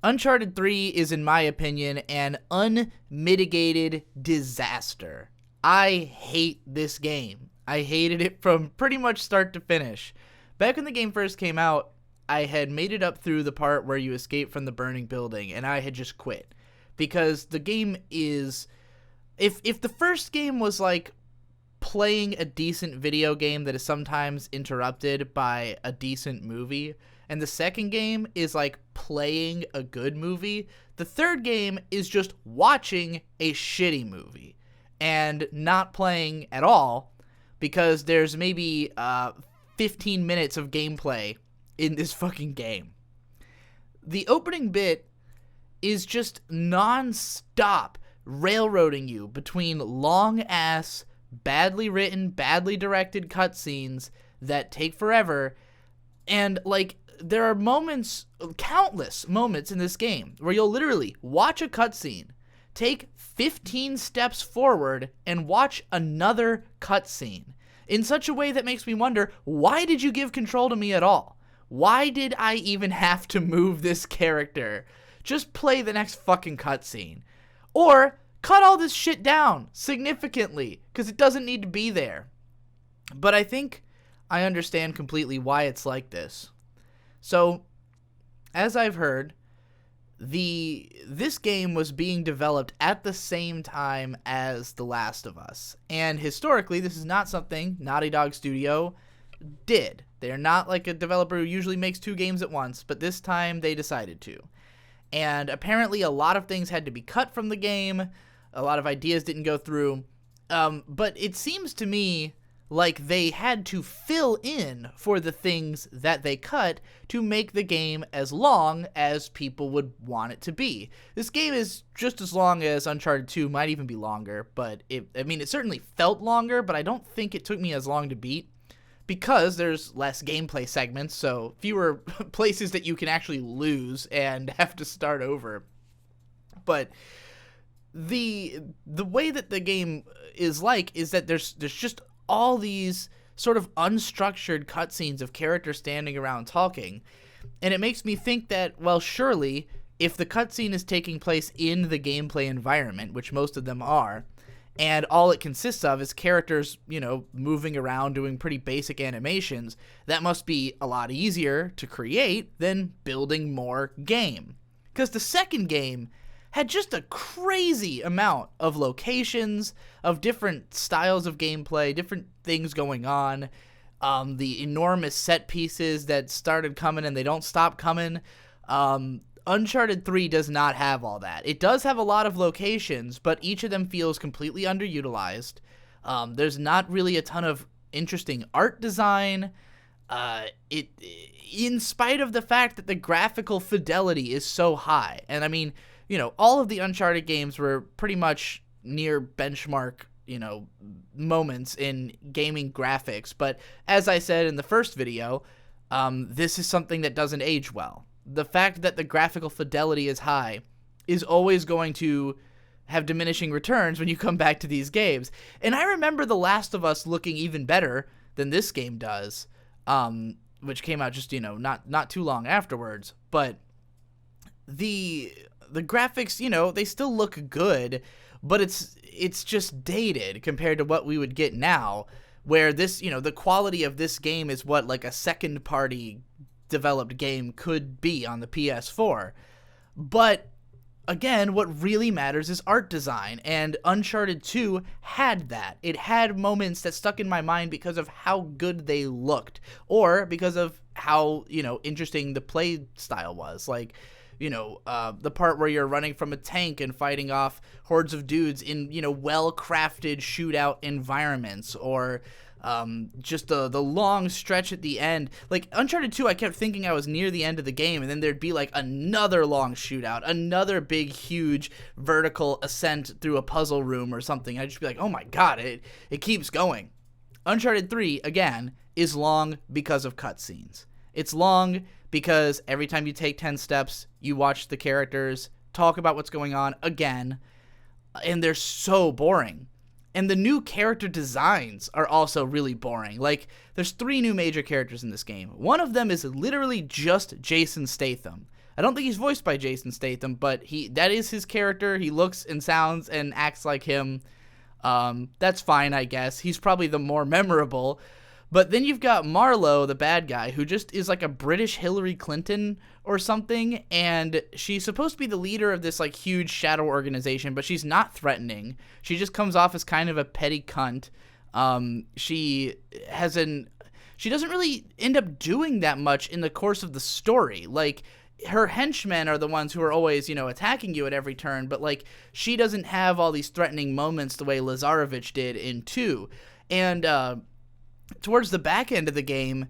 Uncharted 3 is, in my opinion, an unmitigated disaster. I hate this game. I hated it from pretty much start to finish. Back when the game first came out, I had made it up through the part where you escape from the burning building, and I had just quit. Because the game is... If the first game was like playing a decent video game that is sometimes interrupted by a decent movie, and the second game is like playing a good movie, the third game is just watching a shitty movie and not playing at all, because there's maybe 15 minutes of gameplay in this fucking game. The opening bit is just non-stop railroading you between long-ass, badly written, badly directed cutscenes that take forever, and, like, there are moments, countless moments in this game, where you'll literally watch a cutscene, take 15 steps forward, and watch another cutscene, in such a way that makes me wonder, why did you give control to me at all? Why did I even have to move this character? Just play the next fucking cutscene. Or, cut all this shit down significantly, because it doesn't need to be there. But I think I understand completely why it's like this. So, as I've heard, this game was being developed at the same time as The Last of Us. And historically, this is not something Naughty Dog Studio did. They're not like a developer who usually makes 2 games at once, but this time they decided to. And apparently a lot of things had to be cut from the game, a lot of ideas didn't go through, but it seems to me like they had to fill in for the things that they cut to make the game as long as people would want it to be. This game is just as long as Uncharted 2, might even be longer, but it certainly felt longer, but I don't think it took me as long to beat, because there's less gameplay segments, so fewer places that you can actually lose and have to start over. But the way that the game is like is that there's just all these sort of unstructured cutscenes of characters standing around talking, and it makes me think that, well, surely if the cutscene is taking place in the gameplay environment, which most of them are, and all it consists of is characters, moving around doing pretty basic animations, that must be a lot easier to create than building more game. Because the second game had just a crazy amount of locations, of different styles of gameplay, different things going on, the enormous set pieces that started coming and they don't stop coming. Uncharted 3 does not have all that. It does have a lot of locations, but each of them feels completely underutilized. There's not really a ton of interesting art design. In spite of the fact that the graphical fidelity is so high. And I mean, all of the Uncharted games were pretty much near benchmark, moments in gaming graphics. But as I said in the first video, this is something that doesn't age well. The fact that the graphical fidelity is high is always going to have diminishing returns when you come back to these games. And I remember The Last of Us looking even better than this game does, which came out just, not too long afterwards. But the graphics, they still look good, but it's just dated compared to what we would get now, where this, the quality of this game is what, like, a second-party developed game could be on the PS4. But again, what really matters is art design, and Uncharted 2 had that. It had moments that stuck in my mind because of how good they looked, or because of how, interesting the play style was. Like, the part where you're running from a tank and fighting off hordes of dudes in, well-crafted shootout environments, or just the long stretch at the end. Like, Uncharted 2, I kept thinking I was near the end of the game, and then there'd be, like, another long shootout, another big, huge vertical ascent through a puzzle room or something. I'd just be like, oh my god, it keeps going. Uncharted 3, again, is long because of cutscenes. It's long because every time you take 10 steps, you watch the characters talk about what's going on again, and they're so boring. And the new character designs are also really boring. Like, there's 3 new major characters in this game. One of them is literally just Jason Statham. I don't think he's voiced by Jason Statham, but that is his character. He looks and sounds and acts like him. That's fine, I guess. He's probably the more memorable. But then you've got Marlo, the bad guy, who just is like a British Hillary Clinton or something, and she's supposed to be the leader of this like huge shadow organization, but she's not threatening. She just comes off as kind of a petty cunt. She doesn't really end up doing that much in the course of the story. Like, her henchmen are the ones who are always, attacking you at every turn, but like, she doesn't have all these threatening moments the way Lazarevich did in 2. And towards the back end of the game,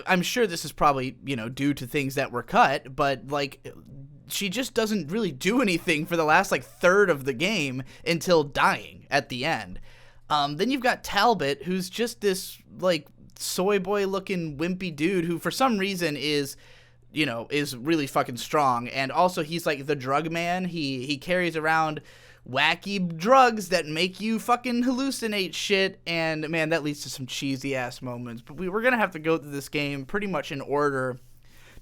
I'm sure this is probably, due to things that were cut, but like, she just doesn't really do anything for the last like third of the game until dying at the end. Then you've got Talbot, who's just this like soy boy looking wimpy dude who for some reason is really fucking strong. And also he's like the drug man. He carries around wacky drugs that make you fucking hallucinate shit, and man, that leads to some cheesy ass moments. But we're gonna have to go through this game pretty much in order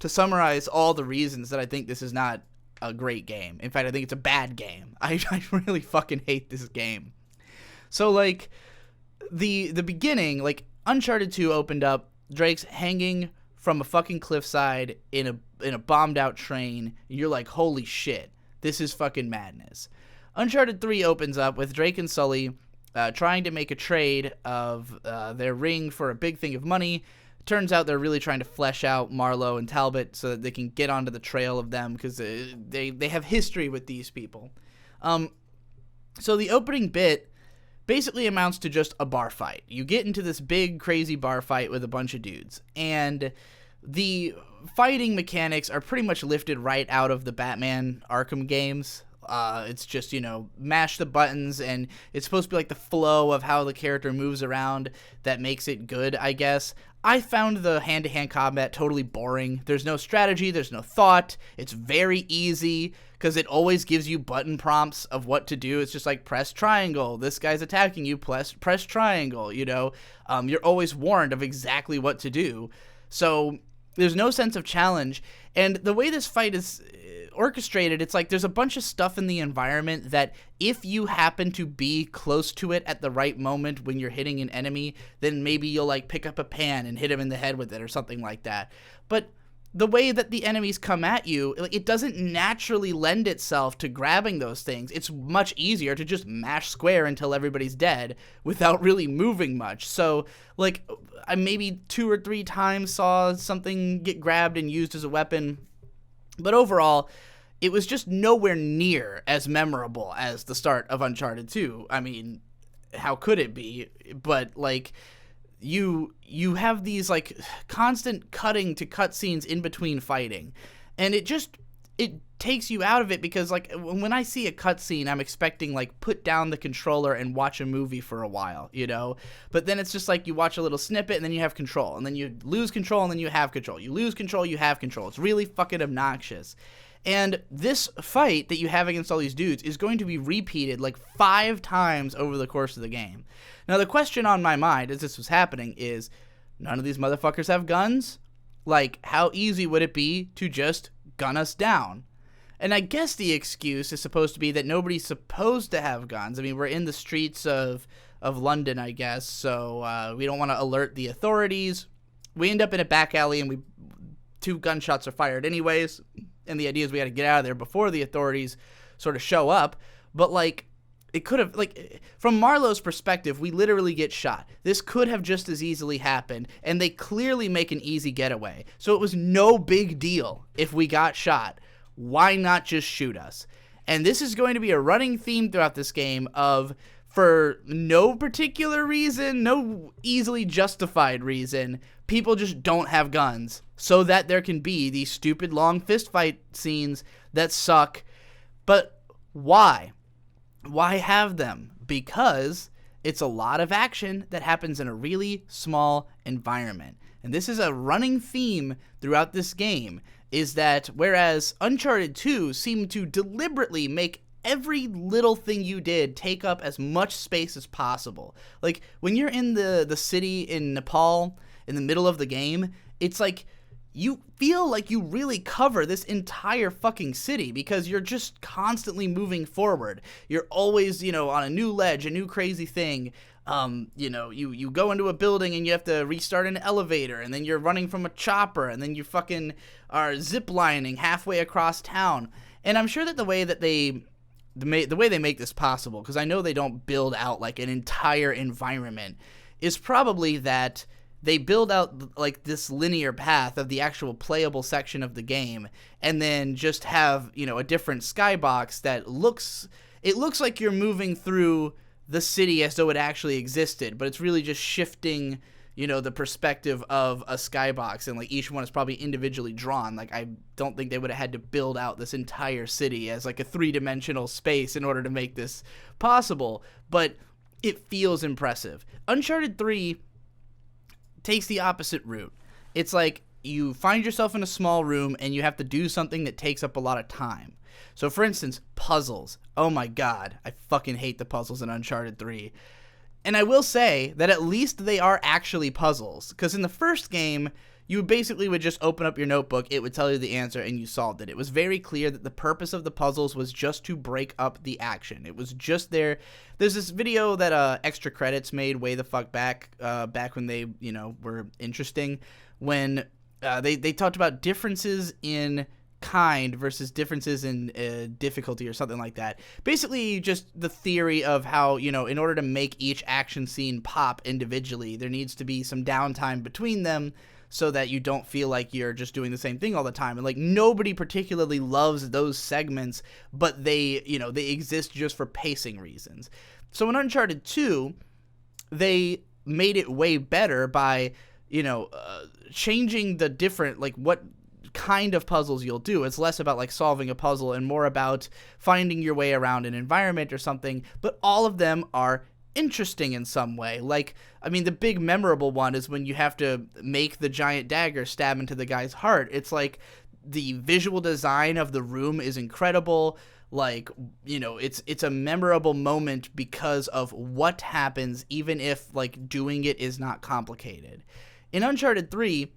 to summarize all the reasons that I think this is not a great game. In fact, I think it's a bad game. I really fucking hate this game. So like the beginning, like Uncharted 2 opened up, Drake's hanging from a fucking cliffside in a bombed out train, and you're like, holy shit, this is fucking madness. Uncharted 3 opens up with Drake and Sully trying to make a trade of their ring for a big thing of money. Turns out they're really trying to flesh out Marlo and Talbot so that they can get onto the trail of them, because they have history with these people. So the opening bit basically amounts to just a bar fight. You get into this big, crazy bar fight with a bunch of dudes, and the fighting mechanics are pretty much lifted right out of the Batman Arkham games. It's just, mash the buttons, and it's supposed to be like the flow of how the character moves around that makes it good, I guess. I found the hand-to-hand combat totally boring. There's no strategy, there's no thought. It's very easy, because it always gives you button prompts of what to do. It's just like, press triangle, this guy's attacking you, press triangle, you're always warned of exactly what to do. So there's no sense of challenge, and the way this fight is orchestrated, it's like there's a bunch of stuff in the environment that if you happen to be close to it at the right moment when you're hitting an enemy, then maybe you'll like pick up a pan and hit him in the head with it or something like that. But the way that the enemies come at you, it doesn't naturally lend itself to grabbing those things. It's much easier to just mash square until everybody's dead without really moving much. So like, I maybe 2 or 3 times saw something get grabbed and used as a weapon, but overall, it was just nowhere near as memorable as the start of Uncharted 2. I mean, how could it be? But like, you have these like constant cutting to cutscenes in between fighting, and it takes you out of it, because like when I see a cutscene, I'm expecting like put down the controller and watch a movie for a while, but then it's just like you watch a little snippet and then you have control, and then you lose control and then you have control, you lose control, you have control. It's really fucking obnoxious. And this fight that you have against all these dudes is going to be repeated like 5 times over the course of the game. Now, the question on my mind as this was happening is, none of these motherfuckers have guns? Like, how easy would it be to just gun us down? And I guess the excuse is supposed to be that nobody's supposed to have guns. I mean, we're in the streets of London, I guess, so we don't want to alert the authorities. We end up in a back alley, and 2 gunshots are fired anyways. And the idea is we got to get out of there before the authorities sort of show up. But like, it could have, like, from Marlowe's perspective, we literally get shot. This could have just as easily happened, and they clearly make an easy getaway. So it was no big deal if we got shot. Why not just shoot us? And this is going to be a running theme throughout this game of, for no particular reason, no easily justified reason, people just don't have guns, so that there can be these stupid long fist fight scenes that suck. But why? Why have them? Because it's a lot of action that happens in a really small environment. And this is a running theme throughout this game, is that whereas Uncharted 2 seemed to deliberately make every little thing you did take up as much space as possible. Like, when you're in the city in Nepal, in the middle of the game, it's like you feel like you really cover this entire fucking city because you're just constantly moving forward. You're always, on a new ledge, a new crazy thing. You go into a building and you have to restart an elevator, and then you're running from a chopper, and then you fucking are ziplining halfway across town. And I'm sure that the way they make this possible, because I know they don't build out like an entire environment, is probably that they build out like this linear path of the actual playable section of the game, and then just have, a different skybox that looks like you're moving through the city as though it actually existed, but it's really just shifting, the perspective of a skybox, and like each one is probably individually drawn. Like, I don't think they would have had to build out this entire city as like a 3-dimensional space in order to make this possible, but it feels impressive. Uncharted 3 takes the opposite route. It's like you find yourself in a small room and you have to do something that takes up a lot of time. So for instance, puzzles. Oh my god, I fucking hate the puzzles in Uncharted 3. And I will say that at least they are actually puzzles, because in the first game, you basically would just open up your notebook, it would tell you the answer, and you solved it. It was very clear that the purpose of the puzzles was just to break up the action. It was just there. There's this video that Extra Credits made way the fuck back when they, were interesting, when they talked about differences in kind versus differences in difficulty or something like that. Basically, just the theory of how, in order to make each action scene pop individually, there needs to be some downtime between them, so that you don't feel like you're just doing the same thing all the time. And like, nobody particularly loves those segments, but they exist just for pacing reasons. So in Uncharted 2, they made it way better by, changing the different, like, what kind of puzzles you'll do. It's less about like solving a puzzle and more about finding your way around an environment or something, but all of them are interesting in some way. Like, I mean, the big memorable one is when you have to make the giant dagger stab into the guy's heart. It's like the visual design of the room is incredible. Like, it's a memorable moment because of what happens, even if like doing it is not complicated. In Uncharted 3,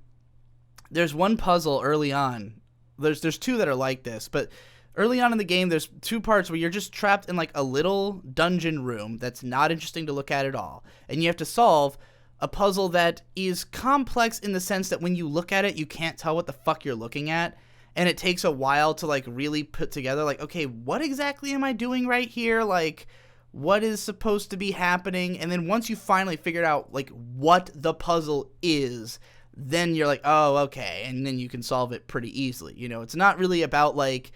there's one puzzle early on. There's two that are like this, but early on in the game, there's two parts where you're just trapped in like a little dungeon room that's not interesting to look at all. And you have to solve a puzzle that is complex in the sense that when you look at it, you can't tell what the fuck you're looking at. And it takes a while to like really put together, like, okay, what exactly am I doing right here? Like, what is supposed to be happening? And then once you finally figure out like what the puzzle is, then you're like, oh, okay. And then you can solve it pretty easily. It's not really about like,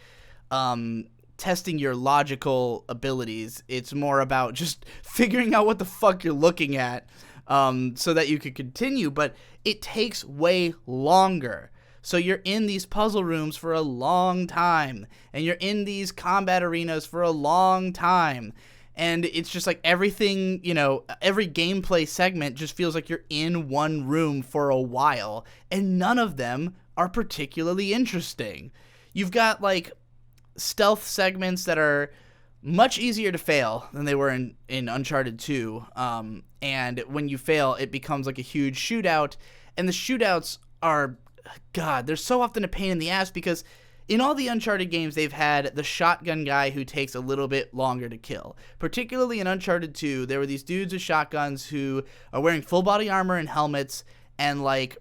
testing your logical abilities. It's more about just figuring out what the fuck you're looking at, so that you could continue, but it takes way longer. So you're in these puzzle rooms for a long time, and you're in these combat arenas for a long time, and it's just like everything, every gameplay segment just feels like you're in one room for a while, and none of them are particularly interesting. You've got like stealth segments that are much easier to fail than they were in Uncharted 2, and when you fail, it becomes like a huge shootout, and the shootouts are, God, they're so often a pain in the ass, because in all the Uncharted games, they've had the shotgun guy who takes a little bit longer to kill. Particularly in Uncharted 2, there were these dudes with shotguns who are wearing full body armor and helmets, and like,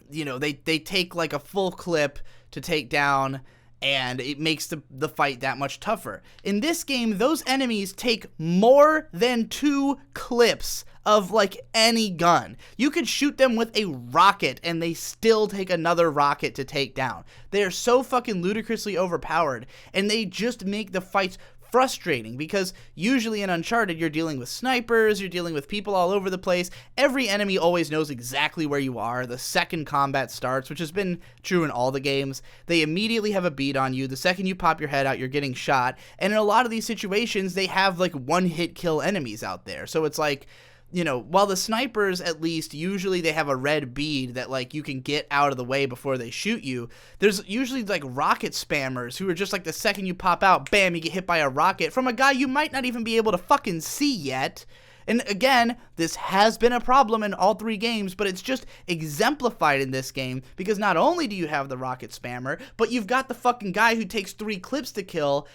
they take like a full clip to take down, and it makes the fight that much tougher. In this game, those enemies take more than 2 clips of like any gun. You could shoot them with a rocket and they still take another rocket to take down. They are so fucking ludicrously overpowered, and they just make the fights frustrating, because usually in Uncharted you're dealing with snipers, you're dealing with people all over the place. Every enemy always knows exactly where you are the second combat starts, which has been true in all the games. They immediately have a beat on you. The second you pop your head out, you're getting shot. And in a lot of these situations, they have like one-hit kill enemies out there. So it's like, while the snipers, at least, usually they have a red bead that, like, you can get out of the way before they shoot you, there's usually, like, rocket spammers who are just, like, the second you pop out, bam, you get hit by a rocket from a guy you might not even be able to fucking see yet, And again, this has been a problem in all 3 games, but it's just exemplified in this game because not only do you have the rocket spammer, but you've got the fucking guy who takes 3 clips to kill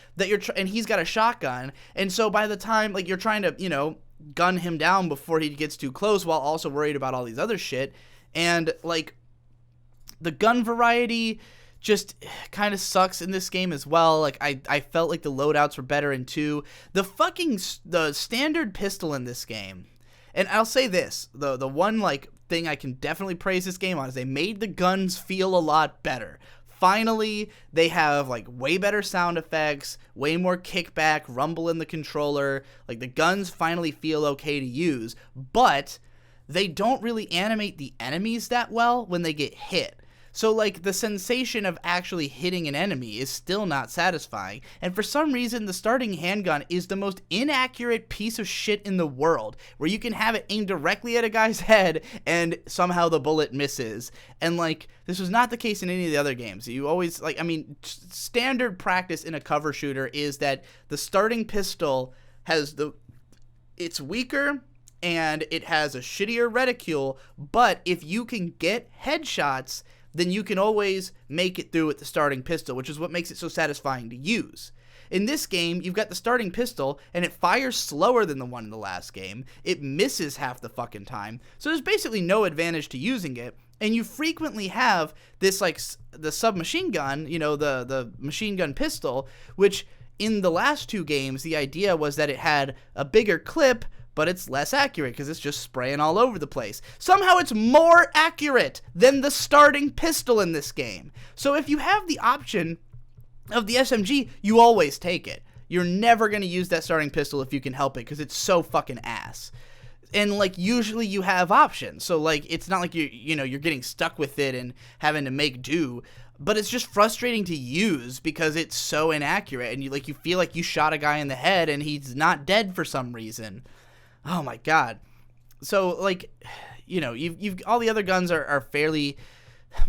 and he's got a shotgun. And so by the time like you're trying to, gun him down before he gets too close while also worried about all these other shit. And like the gun variety just kind of sucks in this game as well. Like I felt like the loadouts were better in 2. The standard pistol in this game, and I'll say this, the one like thing I can definitely praise this game on is they made the guns feel a lot better. Finally, they have like way better sound effects, way more kickback, rumble in the controller. Like the guns finally feel okay to use, but they don't really animate the enemies that well when they get hit. So like the sensation of actually hitting an enemy is still not satisfying, and for some reason the starting handgun is the most inaccurate piece of shit in the world, where you can have it aimed directly at a guy's head and somehow the bullet misses. And like this was not the case in any of the other games. You always standard practice in a cover shooter is that the starting pistol it's weaker and it has a shittier reticule, but if you can get headshots, then you can always make it through with the starting pistol, which is what makes it so satisfying to use. In this game, you've got the starting pistol, and it fires slower than the one in the last game. It misses half the fucking time, so there's basically no advantage to using it, and you frequently have this, like, the submachine gun, the machine gun pistol, which in the last 2 games, the idea was that it had a bigger clip, but it's less accurate because it's just spraying all over the place. Somehow it's more accurate than the starting pistol in this game. So if you have the option of the SMG, you always take it. You're never going to use that starting pistol if you can help it because it's so fucking ass. And like usually you have options. So like it's not like you're getting stuck with it and having to make do. But it's just frustrating to use because it's so inaccurate and you feel like you shot a guy in the head and he's not dead for some reason. Oh my god. So like, you've all the other guns are fairly,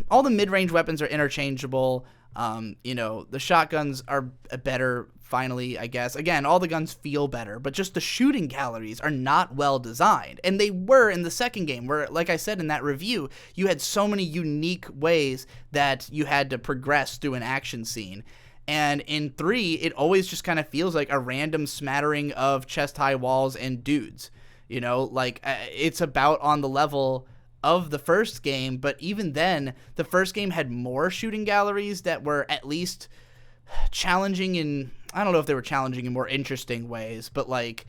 all the mid-range weapons are interchangeable. The shotguns are better finally, I guess. Again, all the guns feel better, but just the shooting galleries are not well designed. And they were in the second game where, like I said in that review, you had so many unique ways that you had to progress through an action scene. And in 3, it always just kind of feels like a random smattering of chest-high walls and dudes. It's about on the level of the first game, but even then, the first game had more shooting galleries that were at least challenging in, I don't know if they were challenging in more interesting ways, but like,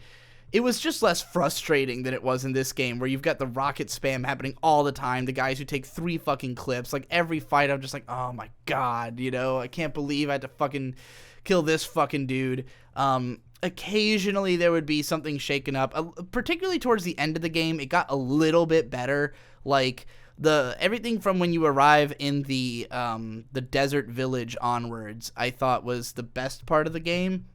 it was just less frustrating than it was in this game, where you've got the rocket spam happening all the time, the guys who take 3 fucking clips, like every fight I'm just like, oh my god, I can't believe I had to fucking kill this fucking dude. Occasionally there would be something shaken up, particularly towards the end of the game, it got a little bit better, like everything from when you arrive in the desert village onwards, I thought was the best part of the game.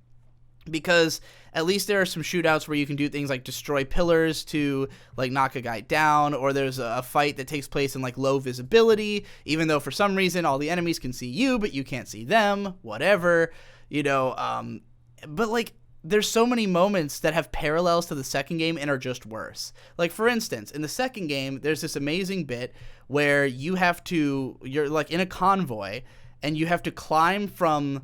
Because at least there are some shootouts where you can do things like destroy pillars to like knock a guy down, or there's a fight that takes place in like low visibility, even though for some reason all the enemies can see you but you can't see them, whatever, but like there's so many moments that have parallels to the second game and are just worse. Like for instance, in the second game there's this amazing bit where you're like in a convoy and you have to climb from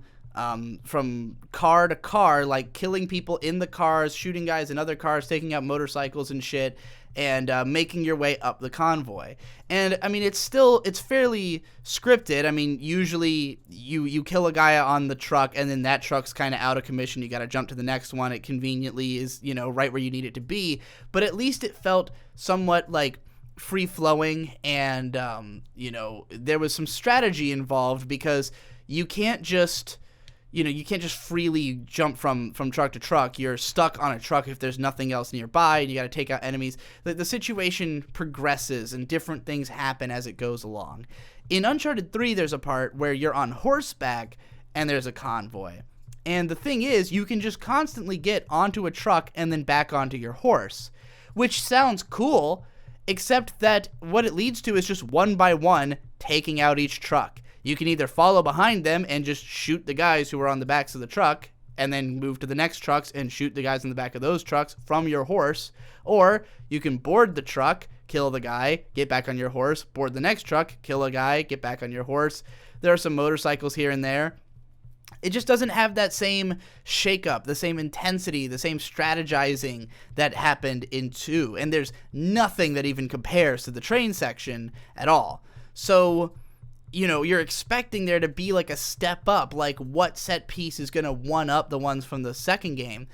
car to car, like killing people in the cars, shooting guys in other cars, taking out motorcycles and shit, and making your way up the convoy. And I mean, it's fairly scripted. I mean, usually you kill a guy on the truck and then that truck's kind of out of commission. You got to jump to the next one. It conveniently is, right where you need it to be. But at least it felt somewhat like free-flowing, and there was some strategy involved, because you can't just freely jump from truck to truck. You're stuck on a truck if there's nothing else nearby, and you got to take out enemies. The situation progresses, and different things happen as it goes along. In Uncharted 3, there's a part where you're on horseback, and there's a convoy. And the thing is, you can just constantly get onto a truck and then back onto your horse, which sounds cool, except that what it leads to is just one by one taking out each truck. You can either follow behind them and just shoot the guys who are on the backs of the truck, and then move to the next trucks and shoot the guys in the back of those trucks from your horse. Or you can board the truck, kill the guy, get back on your horse, board the next truck, kill a guy, get back on your horse. There are some motorcycles here and there. It just doesn't have that same shakeup, the same intensity, the same strategizing that happened in 2. And there's nothing that even compares to the train section at all. So, you know, you're expecting there to be like a step up, like what set piece is going to one-up the ones from the second game.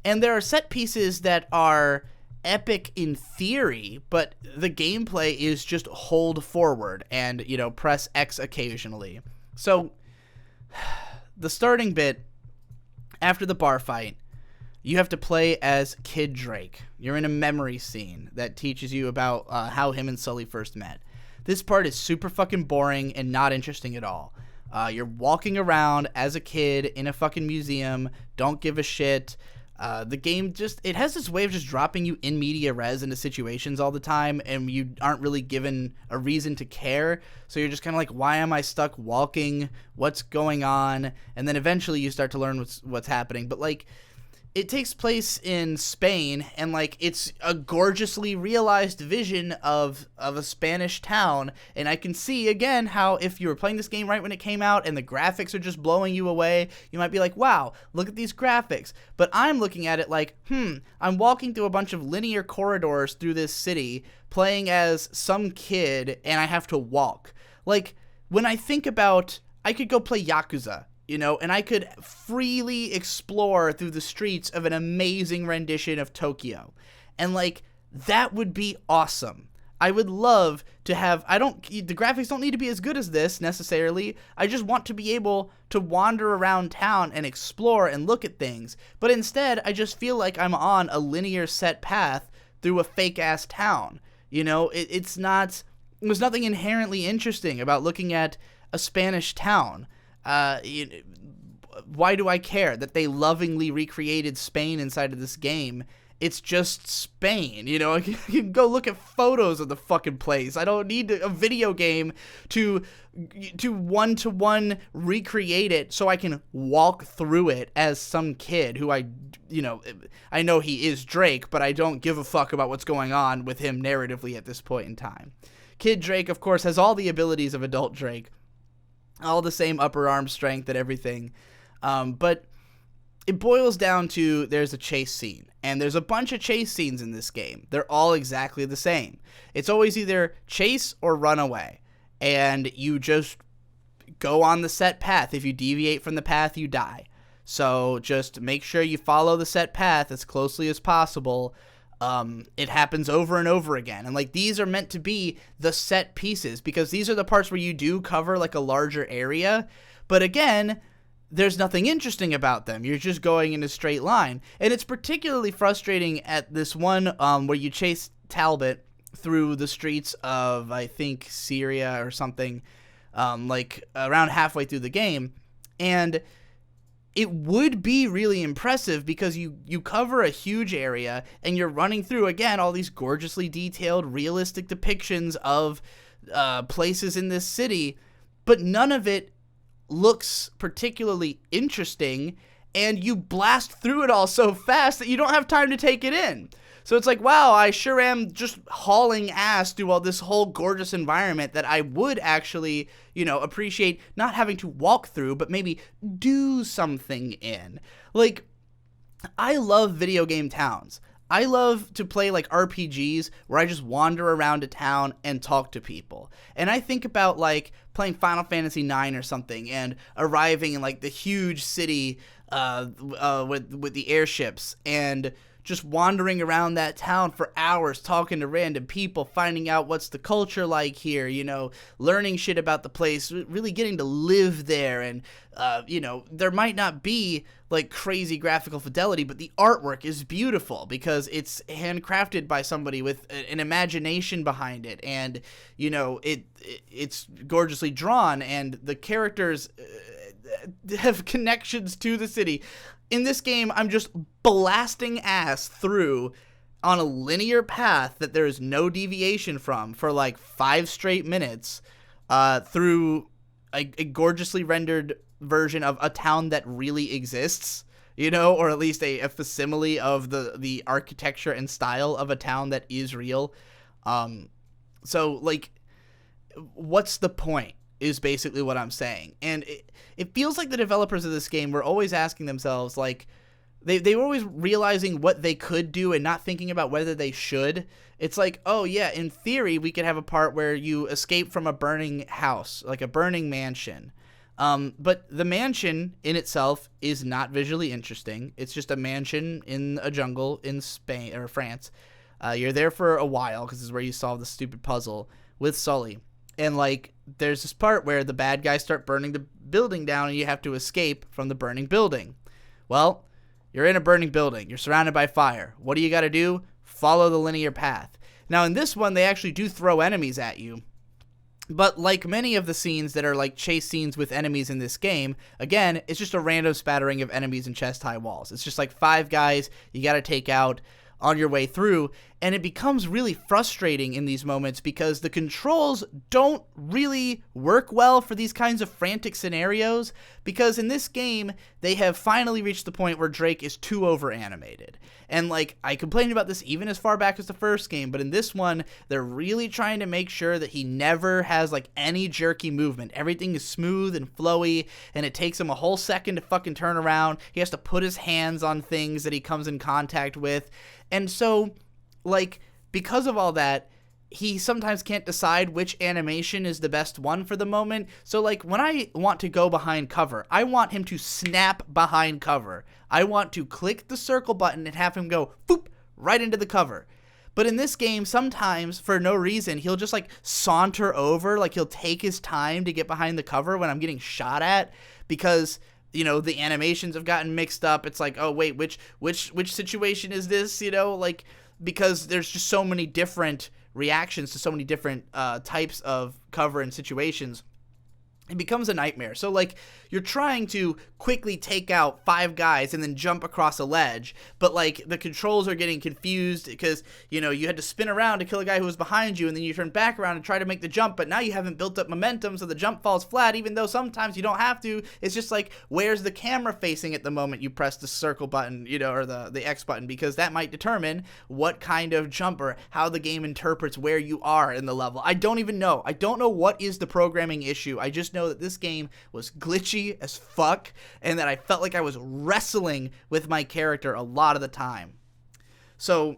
And there are set pieces that are epic in theory, but the gameplay is just hold forward and, you know, press X occasionally. So the starting bit, after the bar fight, you have to play as Kid Drake. You're in a memory scene that teaches you about how him and Sully first met. This part is super fucking boring and not interesting at all. You're walking around as a kid in a fucking museum, don't give a shit. The game it has this way of just dropping you in media res into situations all the time, and you aren't really given a reason to care. So you're just kind of like, why am I stuck walking? What's going on? And then eventually you start to learn what's happening. But like, it takes place in Spain, and like, it's a gorgeously realized vision of a Spanish town. And I can see again how if you were playing this game right when it came out and the graphics are just blowing you away, you might be like, wow, look at these graphics. But I'm looking at it like, I'm walking through a bunch of linear corridors through this city, playing as some kid, and I have to walk. Like, when I think about, I could go play Yakuza, you know, and I could freely explore through the streets of an amazing rendition of Tokyo. And, like, that would be awesome. I would love to have, the graphics don't need to be as good as this, necessarily. I just want to be able to wander around town and explore and look at things. But instead, I just feel like I'm on a linear set path through a fake-ass town. You know, there's nothing inherently interesting about looking at a Spanish town. Why do I care that they lovingly recreated Spain inside of this game? It's just Spain, you know. I can go look at photos of the fucking place. I don't need a video game to one-to-one recreate it so I can walk through it as some kid who I know he is Drake, but I don't give a fuck about what's going on with him narratively at this point in time. Kid Drake, of course, has all the abilities of adult Drake. All the same upper arm strength and everything. But it boils down to there's a chase scene. And there's a bunch of chase scenes in this game. They're all exactly the same. It's always either chase or run away. And you just go on the set path. If you deviate from the path, you die. So just make sure you follow the set path as closely as possible. It happens over and over again. And like, these are meant to be the set pieces, because these are the parts where you do cover like a larger area. But again, there's nothing interesting about them. You're just going in a straight line. And it's particularly frustrating at this one where you chase Talbot through the streets of, I think, Syria or something, like around halfway through the game. And it would be really impressive because you cover a huge area and you're running through, again, all these gorgeously detailed, realistic depictions of places in this city, but none of it looks particularly interesting, and you blast through it all so fast that you don't have time to take it in. So it's like, wow, I sure am just hauling ass through all this whole gorgeous environment that I would actually, appreciate not having to walk through, but maybe do something in. Like, I love video game towns. I love to play like RPGs where I just wander around a town and talk to people. And I think about like playing Final Fantasy IX or something and arriving in like the huge city with the airships and just wandering around that town for hours, talking to random people, finding out what's the culture like here, learning shit about the place, really getting to live there. And, there might not be like crazy graphical fidelity, but the artwork is beautiful because it's handcrafted by somebody with an imagination behind it. And, it's gorgeously drawn, and the characters have connections to the city. In this game, I'm just blasting ass through on a linear path that there is no deviation from for like 5 straight minutes through a gorgeously rendered version of a town that really exists. you know, or at least a facsimile of the architecture and style of a town that is real. So, like, what's the point is basically what I'm saying. And it feels like the developers of this game were always asking themselves, like, they were always realizing what they could do and not thinking about whether they should. It's like, oh, yeah, in theory, we could have a part where you escape from a burning house, like a burning mansion. But the mansion in itself is not visually interesting. It's just a mansion in a jungle in Spain or France. You're there for a while because this is where you solve the stupid puzzle with Sully. And, like, there's this part where the bad guys start burning the building down and you have to escape from the burning building. Well, you're in a burning building. You're surrounded by fire. What do you got to do? Follow the linear path. Now, in this one, they actually do throw enemies at you. But like many of the scenes that are like chase scenes with enemies in this game, again, it's just a random spattering of enemies and chest-high walls. It's just like 5 guys you got to take out on your way through, and it becomes really frustrating in these moments because the controls don't really work well for these kinds of frantic scenarios, because in this game, they have finally reached the point where Drake is too over-animated. And, like, I complained about this even as far back as the first game, but in this one, they're really trying to make sure that he never has, like, any jerky movement. Everything is smooth and flowy, and it takes him a whole second to fucking turn around. He has to put his hands on things that he comes in contact with. And so, like, because of all that, he sometimes can't decide which animation is the best one for the moment. So, like, when I want to go behind cover, I want him to snap behind cover. I want to click the circle button and have him go, boop, right into the cover. But in this game, sometimes, for no reason, he'll just, like, saunter over. Like, he'll take his time to get behind the cover when I'm getting shot at because, you know, the animations have gotten mixed up. It's like, oh, wait, which situation is this, you know? Like, because there's just so many different reactions to so many different types of cover and situations. It becomes a nightmare. So, like, you're trying to quickly take out 5 guys and then jump across a ledge, but, like, the controls are getting confused because, you know, you had to spin around to kill a guy who was behind you, and then you turn back around and try to make the jump, but now you haven't built up momentum, so the jump falls flat, even though sometimes you don't have to. It's just like, where's the camera facing at the moment you press the circle button, you know, or the X button, because that might determine what kind of jump or how the game interprets where you are in the level. I don't even know. I don't know what is the programming issue. I just know that this game was glitchy as fuck, and that I felt like I was wrestling with my character a lot of the time. So,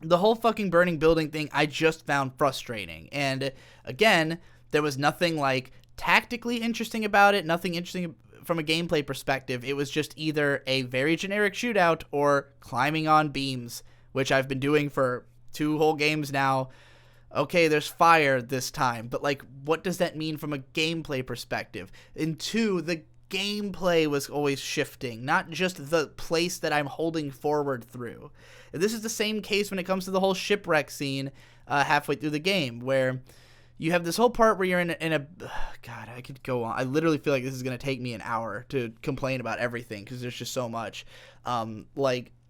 the whole fucking burning building thing I just found frustrating. And, again, there was nothing, like, tactically interesting about it, nothing interesting from a gameplay perspective. It was just either a very generic shootout or climbing on beams, which I've been doing for 2 whole games now. Okay, there's fire this time, but, like, what does that mean from a gameplay perspective? And 2, the gameplay was always shifting, not just the place that I'm holding forward through. And this is the same case when it comes to the whole shipwreck scene halfway through the game, where you have this whole part where you're in a God, I could go on. I literally feel like this is going to take me an hour to complain about everything because there's just so much.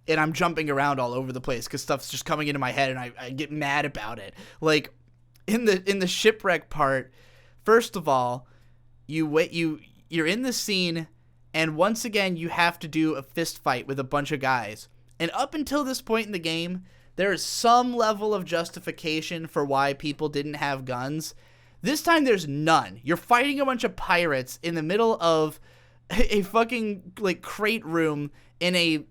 And I'm jumping around all over the place because stuff's just coming into my head, and I get mad about it. Like, in the shipwreck part, first of all, you're in the scene, and once again, you have to do a fist fight with a bunch of guys. And up until this point in the game, there is some level of justification for why people didn't have guns. This time, there's none. You're fighting a bunch of pirates in the middle of a fucking, like, crate room in a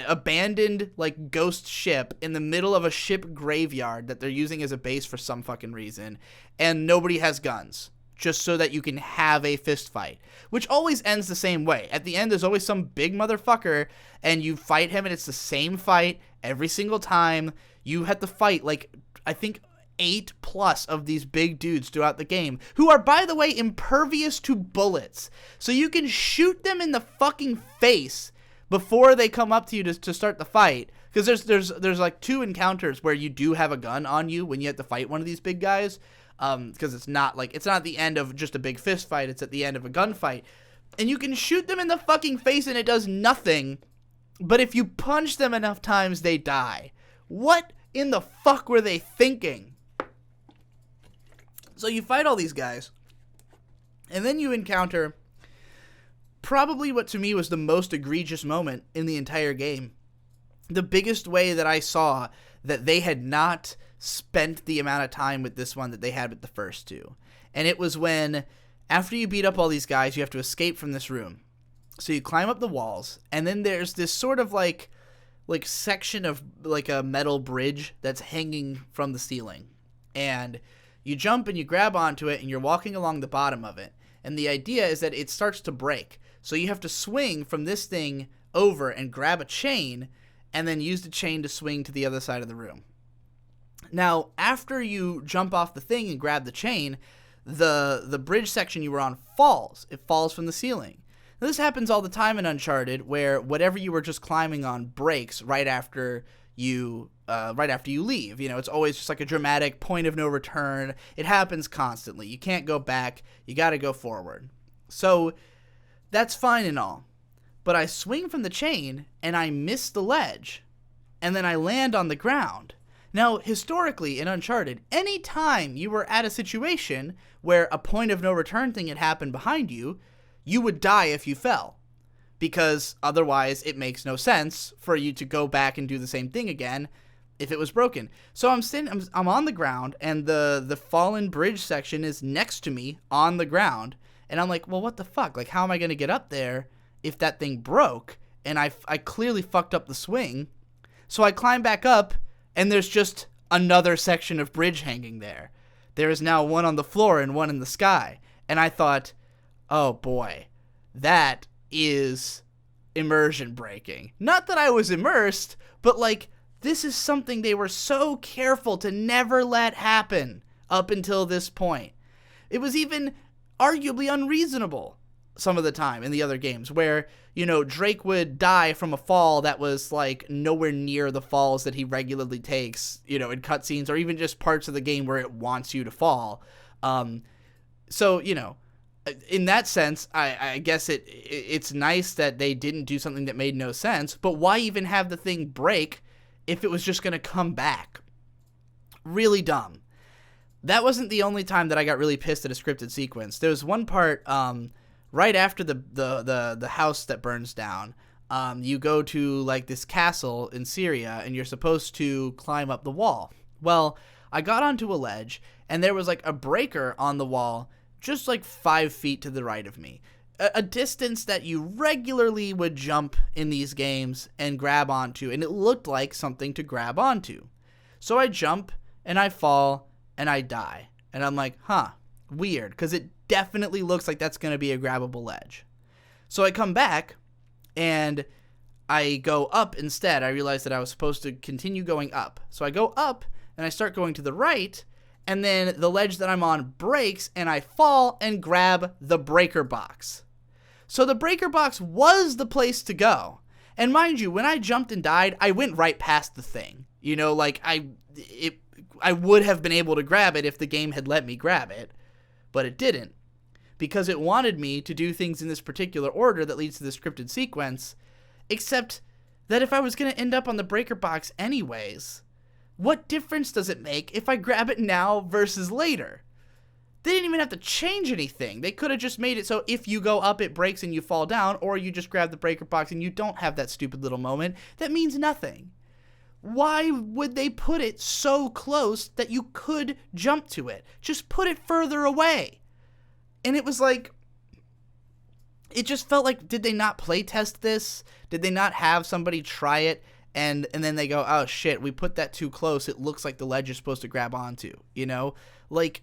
abandoned, like, ghost ship in the middle of a ship graveyard that they're using as a base for some fucking reason, and nobody has guns, just so that you can have a fist fight, which always ends the same way. At the end, there's always some big motherfucker, and you fight him, and it's the same fight every single time. You have to fight, like, I think 8+ of these big dudes throughout the game, who are, by the way, impervious to bullets. So you can shoot them in the fucking face before they come up to you to start the fight. Because there's like 2 encounters where you do have a gun on you when you have to fight one of these big guys. Because it's not at the end of just a big fist fight, it's at the end of a gunfight. And you can shoot them in the fucking face and it does nothing. But if you punch them enough times, they die. What in the fuck were they thinking? So you fight all these guys, and then you encounter probably what to me was the most egregious moment in the entire game. The biggest way that I saw that they had not spent the amount of time with this one that they had with the first two. And it was when, after you beat up all these guys, you have to escape from this room. So you climb up the walls, and then there's this sort of like section of like a metal bridge that's hanging from the ceiling. And you jump and you grab onto it, and you're walking along the bottom of it. And the idea is that it starts to break. So you have to swing from this thing over and grab a chain, and then use the chain to swing to the other side of the room. Now, after you jump off the thing and grab the chain, the bridge section you were on falls. It falls from the ceiling. Now, this happens all the time in Uncharted, where whatever you were just climbing on breaks right after you leave. You know, it's always just like a dramatic point of no return. It happens constantly. You can't go back. You got to go forward. So that's fine and all. But I swing from the chain, and I miss the ledge, and then I land on the ground. Now, historically, in Uncharted, any time you were at a situation where a point of no return thing had happened behind you, you would die if you fell. Because otherwise, it makes no sense for you to go back and do the same thing again if it was broken. So I'm on the ground, and the fallen bridge section is next to me on the ground. And I'm like, well, what the fuck? Like, how am I going to get up there if that thing broke? And I clearly fucked up the swing. So I climb back up, and there's just another section of bridge hanging there. There is now one on the floor and one in the sky. And I thought, oh boy, that is immersion breaking. Not that I was immersed, but like, this is something they were so careful to never let happen up until this point. It was even arguably unreasonable some of the time in the other games where, you know, Drake would die from a fall that was like nowhere near the falls that he regularly takes, you know, in cutscenes or even just parts of the game where it wants you to fall. So, you know, in that sense, I guess it's nice that they didn't do something that made no sense, but why even have the thing break if it was just going to come back? Really dumb. That wasn't the only time that I got really pissed at a scripted sequence. There was one part, right after the house that burns down, you go to like this castle in Syria, and you're supposed to climb up the wall. Well, I got onto a ledge, and there was like a breaker on the wall just like 5 feet to the right of me. A distance that you regularly would jump in these games and grab onto, and it looked like something to grab onto. So I jump, and I fall, and I die. And I'm like, huh, weird, because it definitely looks like that's going to be a grabbable ledge. So I come back, and I go up instead. I realized that I was supposed to continue going up. So I go up, and I start going to the right, and then the ledge that I'm on breaks, and I fall and grab the breaker box. So the breaker box was the place to go. And mind you, when I jumped and died, I went right past the thing. You know, like, I would have been able to grab it if the game had let me grab it, but it didn't. Because it wanted me to do things in this particular order that leads to the scripted sequence, except that if I was going to end up on the breaker box anyways, what difference does it make if I grab it now versus later? They didn't even have to change anything. They could have just made it so if you go up, it breaks and you fall down, or you just grab the breaker box and you don't have that stupid little moment. That means nothing. Why would they put it so close that you could jump to it? Just put it further away. And it was like, it just felt like, did they not play test this? Did they not have somebody try it? And then they go, oh shit, we put that too close. It looks like the ledge is supposed to grab onto, you know? Like,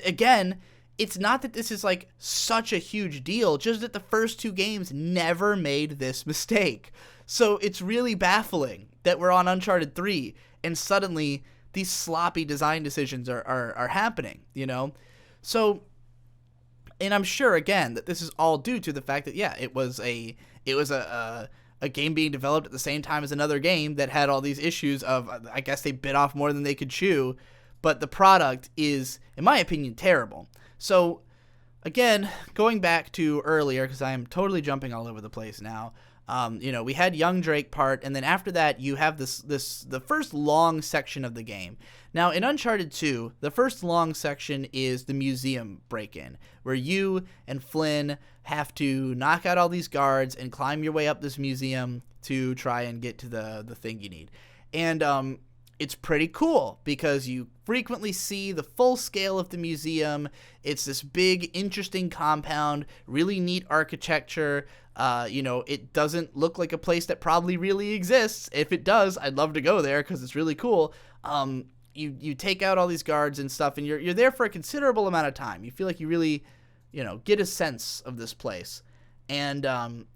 again, it's not that this is like such a huge deal, just that the first two games never made this mistake. So it's really baffling that we're on Uncharted 3 and suddenly these sloppy design decisions are happening, you know? So, and I'm sure again that this is all due to the fact that, yeah, it was a game being developed at the same time as another game that had all these issues of, I guess they bit off more than they could chew, but the product is, in my opinion, terrible. So Again, going back to earlier, because I'm totally jumping all over the place now. We had young Drake part, and then after that, you have the first long section of the game. Now, in Uncharted 2, the first long section is the museum break-in, where you and Flynn have to knock out all these guards and climb your way up this museum to try and get to the thing you need. And it's pretty cool because you frequently see the full scale of the museum. It's this big, interesting compound, really neat architecture. It doesn't look like a place that probably really exists. If it does, I'd love to go there because it's really cool. You take out all these guards and stuff, and you're there for a considerable amount of time. You feel like you really, get a sense of this place. And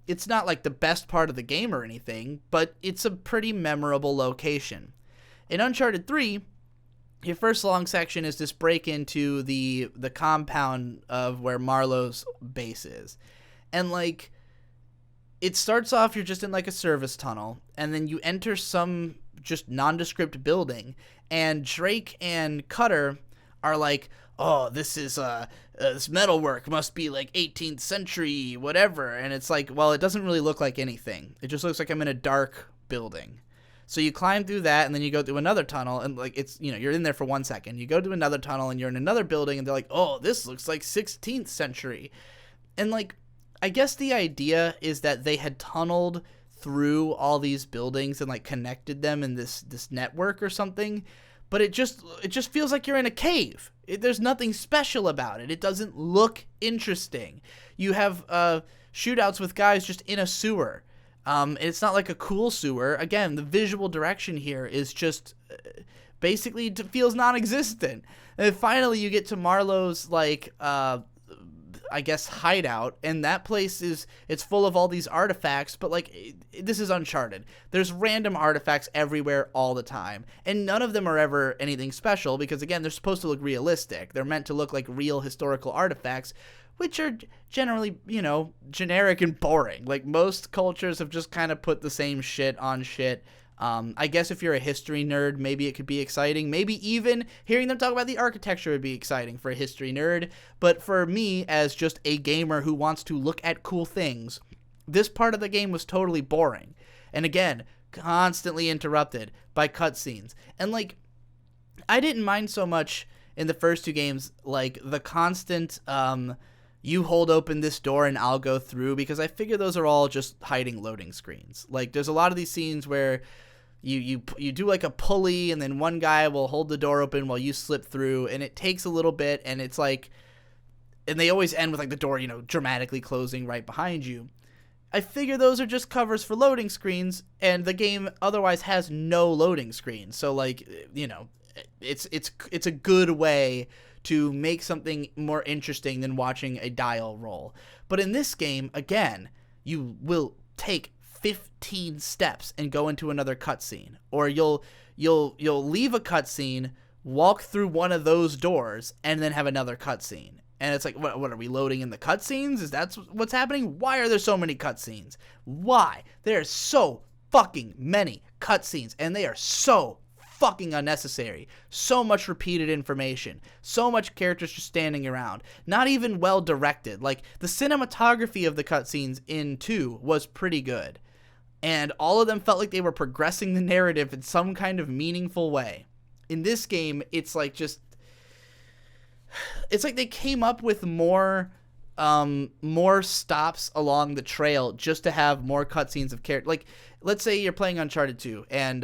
it's not like the best part of the game or anything, but it's a pretty memorable location. In Uncharted 3, your first long section is this break into the compound of where Marlowe's base is. And, it starts off, you're just in, a service tunnel, and then you enter some just nondescript building, and Drake and Cutter are like, oh, this is, this metalwork must be, 18th century, whatever. And it's like, well, it doesn't really look like anything. It just looks like I'm in a dark building. So you climb through that, and then you go through another tunnel, and it's, you're in there for 1 second. You go to another tunnel, and you're in another building, and they're like, oh, this looks like 16th century. And I guess the idea is that they had tunneled through all these buildings and connected them in this network or something, but it just feels like you're in a cave. There's nothing special about it. It doesn't look interesting. You have shootouts with guys just in a sewer. It's not like a cool sewer. Again, the visual direction here is just basically feels non-existent. And finally, you get to Marlowe's hideout, and that place it's full of all these artifacts. But this is Uncharted. There's random artifacts everywhere all the time, and none of them are ever anything special because again, they're supposed to look realistic. They're meant to look like real historical artifacts, which are generally, generic and boring. Most cultures have just kind of put the same shit on shit. I guess if you're a history nerd, maybe it could be exciting. Maybe even hearing them talk about the architecture would be exciting for a history nerd. But for me, as just a gamer who wants to look at cool things, this part of the game was totally boring. And again, constantly interrupted by cutscenes. And I didn't mind so much in the first two games, the constant, you hold open this door and I'll go through, because I figure those are all just hiding loading screens. There's a lot of these scenes where you do a pulley, and then one guy will hold the door open while you slip through, and it takes a little bit, and it's and they always end with the door, dramatically closing right behind you. I figure those are just covers for loading screens, and the game otherwise has no loading screens. So it's a good way to make something more interesting than watching a dial roll. But in this game, again, you will take 15 steps and go into another cutscene, or you'll leave a cutscene, walk through one of those doors, and then have another cutscene. And it's what are we loading in the cutscenes? Is that what's happening? Why are there so many cutscenes? Why? There's so fucking many cutscenes, and they are so fucking unnecessary. So much repeated information. So much characters just standing around. Not even well directed. The cinematography of the cutscenes in 2 was pretty good. And all of them felt like they were progressing the narrative in some kind of meaningful way. In this game, it's they came up with more stops along the trail just to have more cutscenes of characters. Let's say you're playing Uncharted 2, and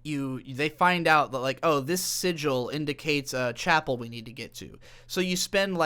they find out that oh, this sigil indicates a chapel we need to get to. So you spend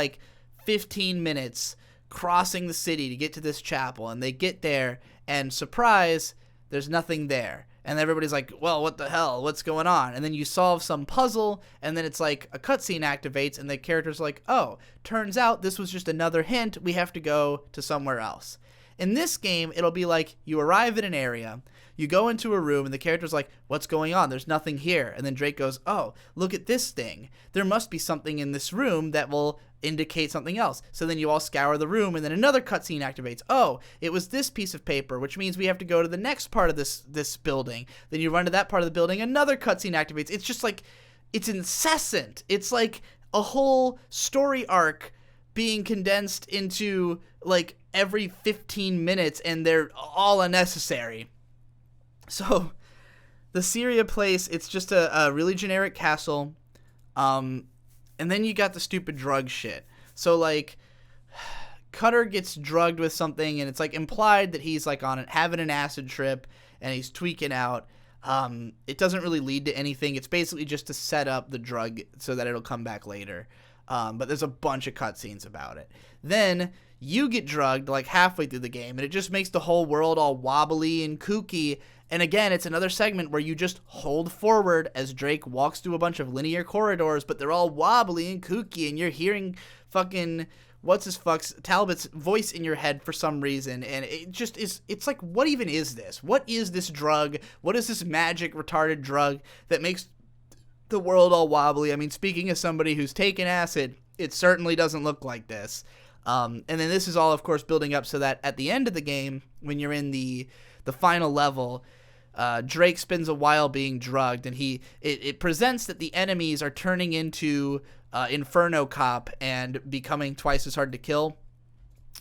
15 minutes crossing the city to get to this chapel, and they get there, and surprise, there's nothing there. And everybody's like, well, what the hell? What's going on? And then you solve some puzzle, and then it's a cutscene activates, and the character's like, oh, turns out this was just another hint. We have to go to somewhere else. In this game, it'll be you arrive in an area, you go into a room, and the character's like, what's going on? There's nothing here. And then Drake goes, oh, look at this thing. There must be something in this room that will indicate something else. So then you all scour the room, and then another cutscene activates. Oh, it was this piece of paper, which means we have to go to the next part of this building. Then you run to that part of the building, another cutscene activates. It's just it's incessant. It's a whole story arc being condensed into like every 15 minutes, and they're all unnecessary. So the Syria place, it's just a really generic castle, and then you got the stupid drug shit. So like Cutter gets drugged with something, and it's like implied that he's like having an acid trip and he's tweaking out. It doesn't really lead to anything. It's basically just to set up the drug so that it'll come back later. But there's a bunch of cutscenes about it. Then you get drugged like halfway through the game, and it just makes the whole world all wobbly and kooky. And again, it's another segment where you just hold forward as Drake walks through a bunch of linear corridors, but they're all wobbly and kooky, and you're hearing fucking Talbot's voice in your head for some reason, and it just is, it's like, what even is this? What is this drug? What is this magic retarded drug that makes the world all wobbly? I mean, speaking as somebody who's taken acid, it certainly doesn't look like this. And then this is all, of course, building up so that at the end of the game, when you're in the final level, Drake spends a while being drugged, and it presents that the enemies are turning into Inferno Cop and becoming twice as hard to kill.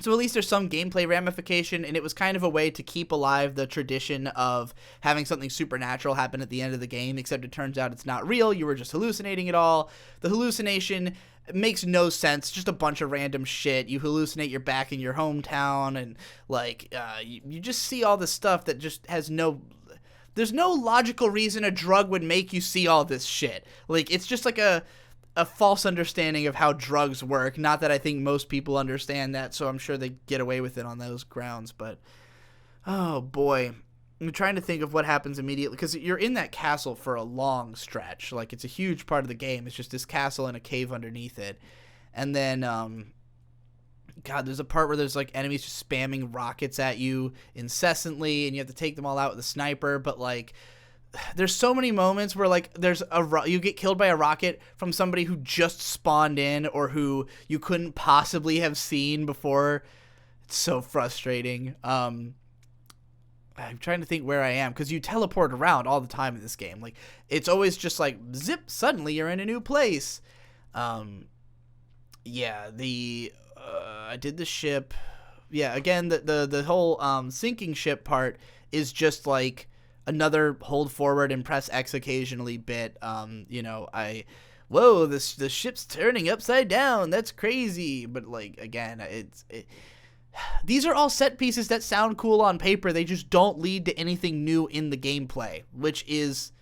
So at least there's some gameplay ramification, and it was kind of a way to keep alive the tradition of having something supernatural happen at the end of the game, except it turns out it's not real. You were just hallucinating it all. The hallucination makes no sense, just a bunch of random shit. You hallucinate you're back in your hometown, and like you just see all this stuff that just has there's no logical reason a drug would make you see all this shit. Like, it's just like a false understanding of how drugs work. Not that I think most people understand that, so I'm sure they get away with it on those grounds. But, oh boy. I'm trying to think of what happens immediately, because you're in that castle for a long stretch. Like, it's a huge part of the game. It's just this castle and a cave underneath it. And then, God, there's a part where there's like enemies just spamming rockets at you incessantly, and you have to take them all out with a sniper. But like, there's so many moments where like you get killed by a rocket from somebody who just spawned in or who you couldn't possibly have seen before. It's so frustrating. I'm trying to think where I am, because you teleport around all the time in this game. Like, it's always just like zip, suddenly you're in a new place. Yeah, I did the ship. Yeah, again, the whole sinking ship part is just like another hold forward and press X occasionally bit. Whoa, the ship's turning upside down. That's crazy. But like, again, these are all set pieces that sound cool on paper. They just don't lead to anything new in the gameplay, which is,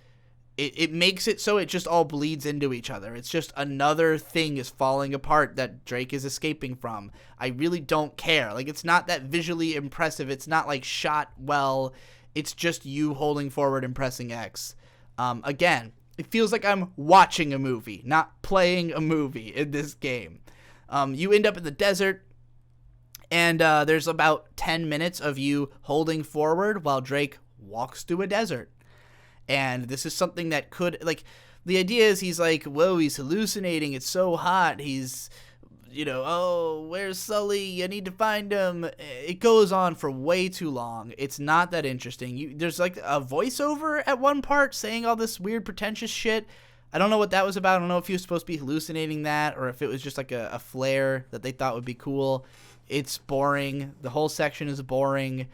it makes it so it just all bleeds into each other. It's just another thing is falling apart that Drake is escaping from. I really don't care. Like, it's not that visually impressive. It's not like shot well. It's just you holding forward and pressing X. Again, it feels like I'm watching a movie, not playing a movie in this game. You end up in the desert, and there's about 10 minutes of you holding forward while Drake walks through a desert. And this is something that could, like, the idea is he's like, whoa, he's hallucinating, it's so hot, he's, oh, where's Sully, I need to find him. It goes on for way too long. It's not that interesting. There's like a voiceover at one part saying all this weird pretentious shit. I don't know what that was about. I don't know if he was supposed to be hallucinating that, or if it was just like a flare that they thought would be cool. It's boring. The whole section is boring.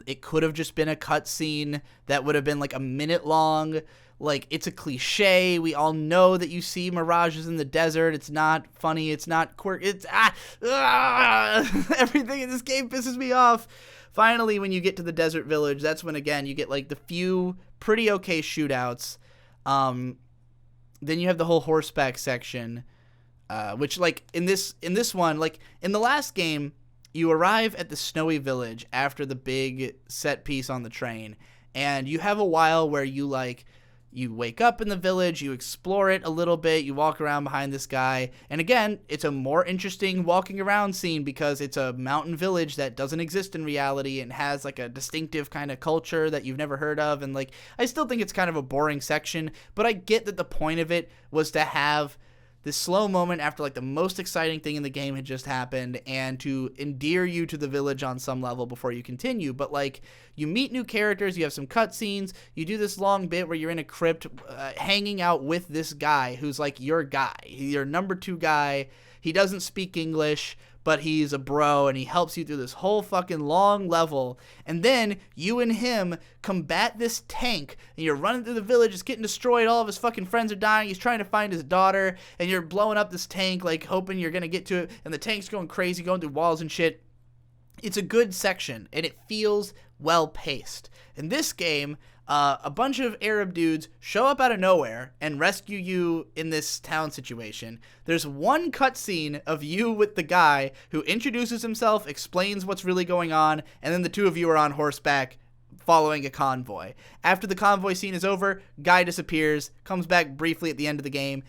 It could have just been a cutscene that would have been like a minute long. Like, it's a cliche. We all know that you see mirages in the desert. It's not funny. It's not quirky. It's everything in this game pisses me off. Finally, when you get to the desert village, that's when, again, you get like the few pretty okay shootouts. Then you have the whole horseback section, which, like, in this one, like in the last game, you arrive at the snowy village after the big set piece on the train, and you have a while where you wake up in the village, you explore it a little bit, you walk around behind this guy, and again, it's a more interesting walking around scene because it's a mountain village that doesn't exist in reality and has like a distinctive kind of culture that you've never heard of, and like, I still think it's kind of a boring section, but I get that the point of it was to have this slow moment after like the most exciting thing in the game had just happened, and to endear you to the village on some level before you continue. But like, you meet new characters, you have some cutscenes, you do this long bit where you're in a crypt hanging out with this guy who's like your guy, your number 2 guy. He doesn't speak English, but he's a bro, and he helps you through this whole fucking long level. And then you and him combat this tank, and you're running through the village. It's getting destroyed. All of his fucking friends are dying. He's trying to find his daughter, and you're blowing up this tank, like, hoping you're gonna get to it, and the tank's going crazy, going through walls and shit. It's a good section, and it feels well-paced. In this game, a bunch of Arab dudes show up out of nowhere and rescue you in this town situation. There's one cutscene of you with the guy who introduces himself, explains what's really going on, and then the two of you are on horseback following a convoy. After the convoy scene is over, guy disappears, comes back briefly at the end of the game.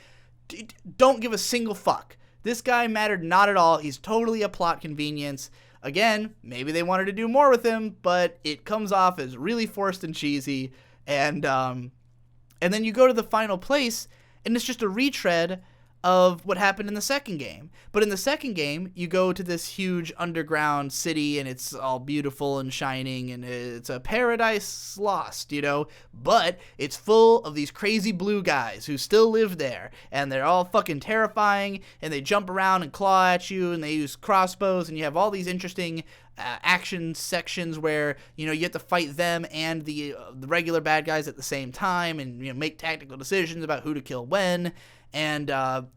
Don't give a single fuck. This guy mattered not at all. He's totally a plot convenience. Again, maybe they wanted to do more with him, but it comes off as really forced and cheesy. And then you go to the final place, and it's just a retread of what happened in the second game. But in the second game, you go to this huge underground city, and it's all beautiful and shining, and it's a paradise lost, you know? But it's full of these crazy blue guys who still live there, and they're all fucking terrifying, and they jump around and claw at you, and they use crossbows, and you have all these interesting action sections where, you know, you have to fight them and the regular bad guys at the same time, and, you know, make tactical decisions about who to kill when. And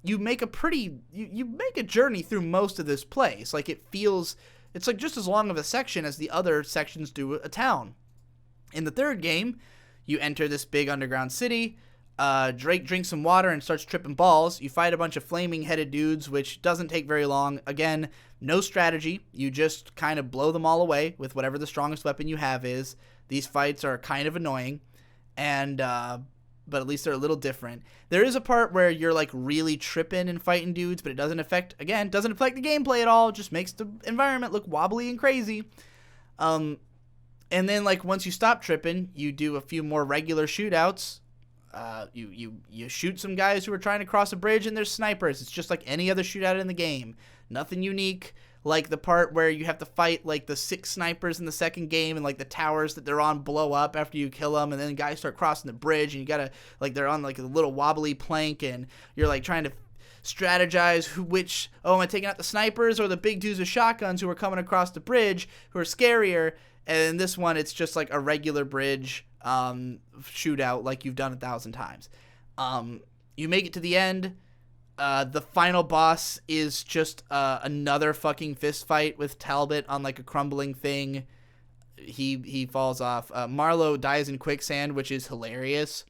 you make a journey through most of this place. Like, it's like just as long of a section as the other sections do a town. In the third game, you enter this big underground city. Drake drinks some water and starts tripping balls. You fight a bunch of flaming headed dudes, which doesn't take very long. Again, no strategy. You just kind of blow them all away with whatever the strongest weapon you have is. These fights are kind of annoying, and but at least they're a little different. There is a part where you're like really tripping and fighting dudes, but it doesn't affect the gameplay at all. It just makes the environment look wobbly and crazy. And then, like, once you stop tripping, you do a few more regular shootouts. You shoot some guys who are trying to cross a bridge, and there's snipers. It's just like any other shootout in the game. Nothing unique. Like the part where you have to fight like the 6 snipers in the second game, and like the towers that they're on blow up after you kill them, and then guys start crossing the bridge, and you gotta, like, they're on like a little wobbly plank, and you're like trying to strategize am I taking out the snipers or the big dudes with shotguns who are coming across the bridge who are scarier? And in this one, it's just like a regular bridge shootout like you've done 1,000 times. You make it to the end. The final boss is just another fucking fist fight with Talbot on like a crumbling thing. He falls off. Marlowe dies in quicksand, which is hilarious.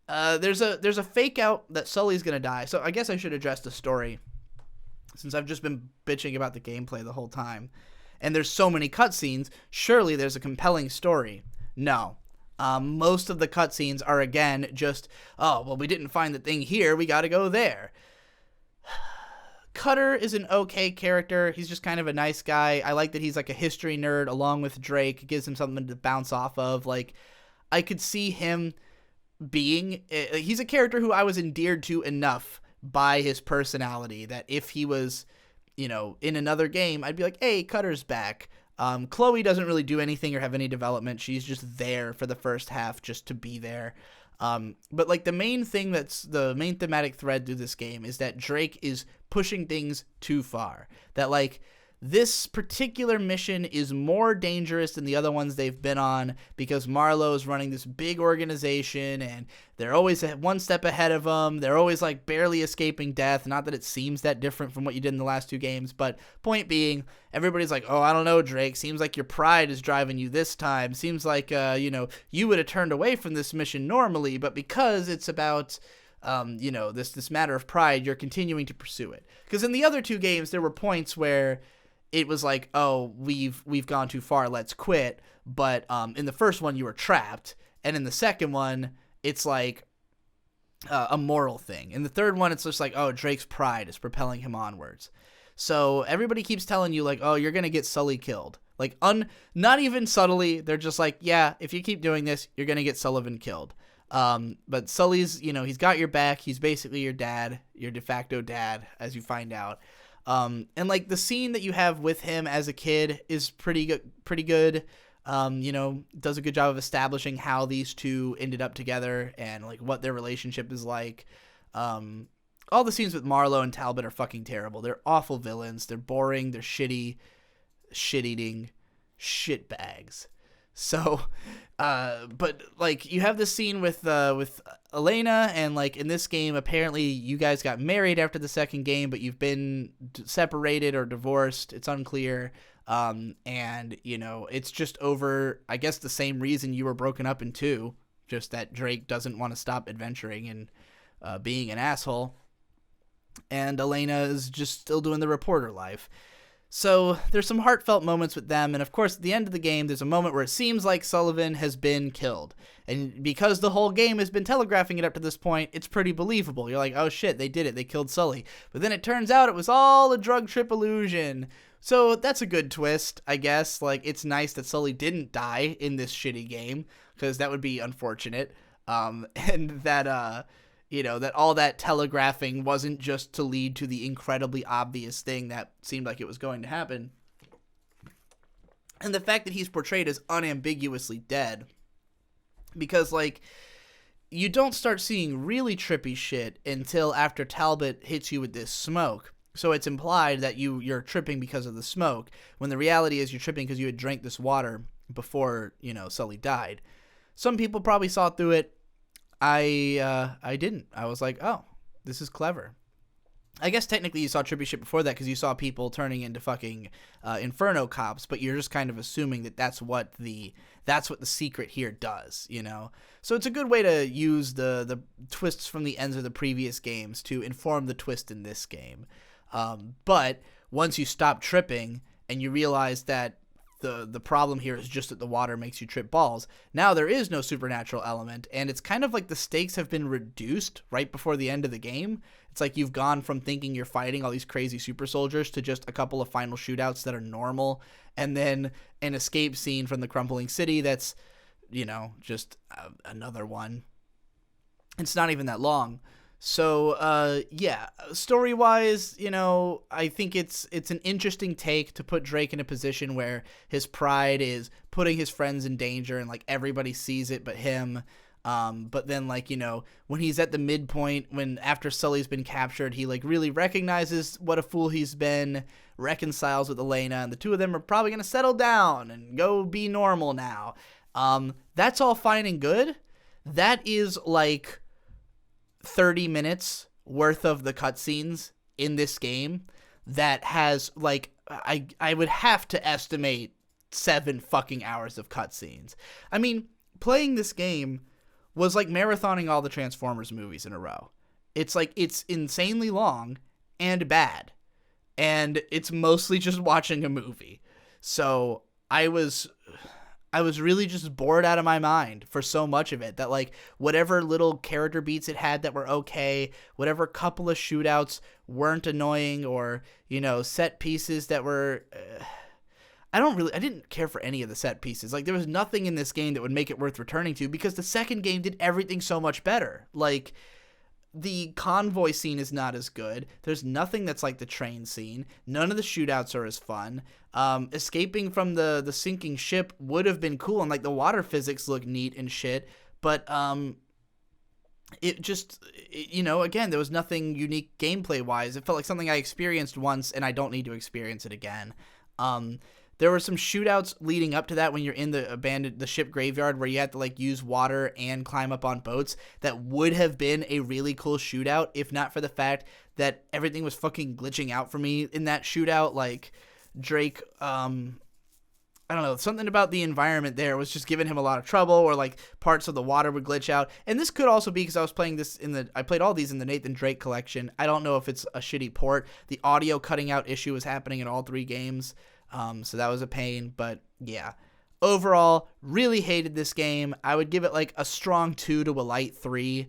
There's a fake out that Sully's gonna die. So I guess I should address the story, since I've just been bitching about the gameplay the whole time. And there's so many cutscenes. Surely there's a compelling story. No. Most of the cutscenes are, again, just, oh, well, we didn't find the thing here, we gotta go there. Cutter is an okay character. He's just kind of a nice guy. I like that he's like a history nerd along with Drake. It gives him something to bounce off of. Like, I could see him he's a character who I was endeared to enough by his personality that if he was, you know, in another game, I'd be like, hey, Cutter's back. Chloe doesn't really do anything or have any development. She's just there for the first half just to be there. But like the main thing that's the main thematic thread through this game is that Drake is pushing things too far. That like this particular mission is more dangerous than the other ones they've been on because Marlowe is running this big organization and they're always one step ahead of them. They're always like barely escaping death. Not that it seems that different from what you did in the last 2 games, but point being, everybody's like, oh, I don't know, Drake. Seems like your pride is driving you this time. Seems like, you would have turned away from this mission normally, but because it's about this matter of pride, you're continuing to pursue it. Because in the other 2 games, there were points where it was like, oh, we've gone too far, let's quit. But in the first one, you were trapped. And in the second one, it's like a moral thing. In the third one, it's just like, oh, Drake's pride is propelling him onwards. So everybody keeps telling you, like, oh, you're going to get Sully killed. Like, not even subtly, they're just like, yeah, if you keep doing this, you're going to get Sullivan killed. But Sully's, he's got your back. He's basically your dad, your de facto dad, as you find out. And like the scene that you have with him as a kid is pretty good. Does a good job of establishing how these two ended up together and like what their relationship is like. all the scenes with Marlowe and Talbot are fucking terrible. They're awful villains. They're boring. They're shitty, shit-eating shitbags. So, but like you have this scene with Elena, and like in this game, apparently you guys got married after the second game, but you've been separated or divorced. It's unclear. And you know, it's just over, I guess, the same reason you were broken up in 2, just that Drake doesn't want to stop adventuring and being an asshole. And Elena is just still doing the reporter life. So there's some heartfelt moments with them, and of course at the end of the game there's a moment where it seems like Sullivan has been killed. And because the whole game has been telegraphing it up to this point, it's pretty believable. You're like, oh shit, they did it, they killed Sully. But then it turns out it was all a drug trip illusion. So that's a good twist, I guess. Like, it's nice that Sully didn't die in this shitty game, because that would be unfortunate. And that, you know, that all that telegraphing wasn't just to lead to the incredibly obvious thing that seemed like it was going to happen. And the fact that he's portrayed as unambiguously dead. Because, like, you don't start seeing really trippy shit until after Talbot hits you with this smoke. So it's implied that you're tripping because of the smoke, when the reality is you're tripping because you had drank this water before, you know, Sully died. Some people probably saw through it. I didn't. I was like, oh, this is clever. I guess technically you saw trippy shit before that because you saw people turning into fucking Inferno cops, but you're just kind of assuming that that's what the secret here does, you know? So it's a good way to use the twists from the ends of the previous games to inform the twist in this game. But once you stop tripping and you realize that the problem here is just that the water makes you trip balls, now there is no supernatural element, and it's kind of like the stakes have been reduced right before the end of the game. It's like you've gone from thinking you're fighting all these crazy super soldiers to just a couple of final shootouts that are normal, and then an escape scene from the crumbling city that's, you know, just another one. It's not even that long. So, yeah, story-wise, you know, I think it's an interesting take to put Drake in a position where his pride is putting his friends in danger and, like, everybody sees it but him. But then, like, you know, when he's at the midpoint, when after Sully's been captured, he, like, really recognizes what a fool he's been, reconciles with Elena, and the two of them are probably going to settle down and go be normal now. That's all fine and good. That is, like, 30 minutes worth of the cutscenes in this game that has, like, I would have to estimate 7 fucking hours of cutscenes. I mean, playing this game was like marathoning all the Transformers movies in a row. It's like, it's insanely long and bad, and it's mostly just watching a movie. So I was really just bored out of my mind for so much of it, that, like, whatever little character beats it had that were okay, whatever couple of shootouts weren't annoying, or, you know, set pieces that were, I didn't care for any of the set pieces. Like, there was nothing in this game that would make it worth returning to, because the second game did everything so much better. Like, the convoy scene is not as good. There's nothing that's like the train scene. None of the shootouts are as fun. Escaping from the sinking ship would have been cool, and, like, the water physics look neat and shit, but you know, again, there was nothing unique gameplay wise. It felt like something I experienced once and I don't need to experience it again. There were some shootouts leading up to that when you're in the ship graveyard, where you had to, like, use water and climb up on boats. That would have been a really cool shootout if not for the fact that everything was fucking glitching out for me in that shootout. Like, Drake, I don't know, something about the environment there was just giving him a lot of trouble, or, like, parts of the water would glitch out. And this could also be because I was playing this I played all these in the Nathan Drake collection. I don't know if it's a shitty port. The audio cutting out issue was happening in all 3 games. So that was a pain, but yeah. Overall, really hated this game. I would give it, like, a strong 2 to a light 3.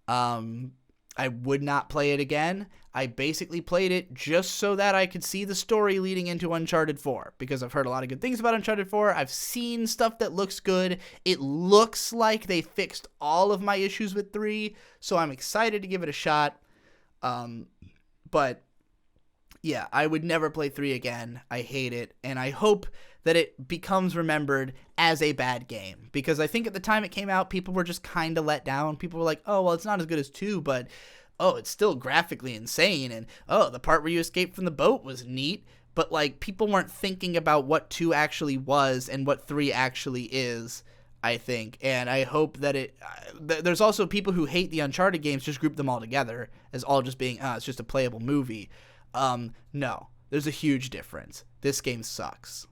I would not play it again. I basically played it just so that I could see the story leading into Uncharted 4, because I've heard a lot of good things about Uncharted 4. I've seen stuff that looks good. It looks like they fixed all of my issues with 3, so I'm excited to give it a shot. But yeah, I would never play 3 again. I hate it, and I hope that it becomes remembered as a bad game, because I think at the time it came out, people were just kind of let down. People were like, oh, well, it's not as good as 2, but oh, it's still graphically insane, and oh, the part where you escaped from the boat was neat, but like people weren't thinking about what 2 actually was and what 3 actually is, I think. And I hope that there's also people who hate the Uncharted games just group them all together as all just being, it's just a playable movie. No, there's a huge difference. This game sucks.